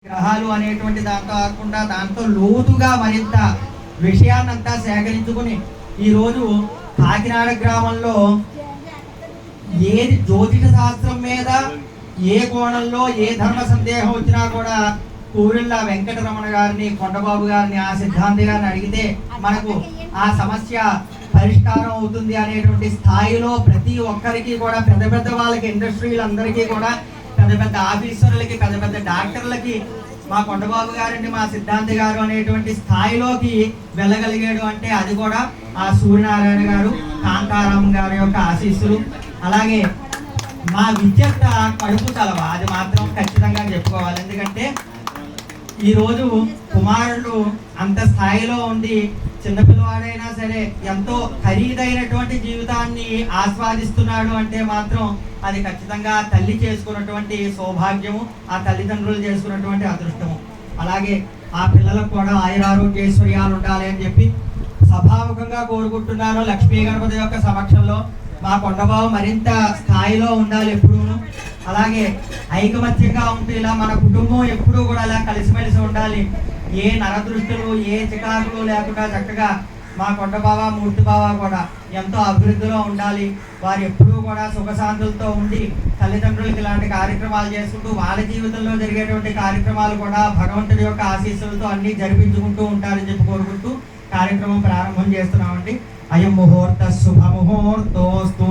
గ్రహాలు అనేటువంటి దాంతో కాకుండా దాంతో లోతుగా మరింత విషయాన్నంతా సేకరించుకుని ఈరోజు కాకినాడ గ్రామంలో ఏది జ్యోతిష శాస్త్రం మీద ఏ కోణంలో ఏ ధర్మ సందేహం వచ్చినా కూడా కూరిళ్ళ వెంకటరమణ గారిని, కొండబాబు గారిని, ఆ సిద్ధాంతి గారిని అడిగితే మనకు ఆ సమస్య పరిష్కారం అవుతుంది అనేటువంటి స్థాయిలో ప్రతి ఒక్కరికి కూడా పెద్ద పెద్ద వాళ్ళకి, ఇండస్ట్రీలందరికీ కూడా, పెద్ద పెద్ద ఆఫీసర్లకి, పెద్ద పెద్ద డాక్టర్లకి మా కొండబాబు గారండి, మా సిద్ధాంతి గారు అనేటువంటి స్థాయిలోకి వెళ్ళగలిగాడు అంటే అది కూడా ఆ సూర్యనారాయణ గారు, కాంతారాం గారి యొక్క ఆశీస్సులు. అలాగే మా విద్యత కడుపు చలవ, అది మాత్రం ఖచ్చితంగా చెప్పుకోవాలి. ఎందుకంటే ఈరోజు కుమారుడు అంత స్థాయిలో ఉండి చిన్నపిల్లవాడైనా సరే ఎంతో ఖరీదైనటువంటి జీవితాన్ని ఆస్వాదిస్తున్నాడు అంటే మాత్రం అది ఖచ్చితంగా తల్లి చేసుకున్నటువంటి సౌభాగ్యము, ఆ తల్లిదండ్రులు చేసుకున్నటువంటి అదృష్టము. అలాగే ఆ పిల్లలకు కూడా ఆయురారోగ్యేశ్వర్యాలు ఉండాలి అని చెప్పి సభాముఖంగా కోరుకుంటున్నాను. లక్ష్మీ గణపతి యొక్క సమక్షంలో మా కొండబాబు మరింత స్థాయిలో ఉండాలి ఎప్పుడూను. అలాగే ఐకమత్యంగా ఉంటూ ఇలా మన కుటుంబం ఎప్పుడూ కూడా అలా కలిసిమెలిసి ఉండాలి. ఏ నరదృష్టులు, ఏ చికాకులు లేకుండా చక్కగా మా కొండబావ, మూర్తి బావ కూడా ఎంతో అభివృద్ధిలో ఉండాలి. వారు ఎప్పుడూ కూడా సుఖశాంతులతో ఉండి తల్లిదండ్రులకి ఇలాంటి కార్యక్రమాలు చేసుకుంటూ వాళ్ళ జీవితంలో జరిగేటువంటి కార్యక్రమాలు కూడా భగవంతుడి యొక్క ఆశీస్సులతో అన్ని జరిపించుకుంటూ ఉంటారని చెప్పి కోరుకుంటూ కార్యక్రమం ప్రారంభం చేస్తున్నామండి. అయం ముహూర్త శుభ ముహూర్తోస్తు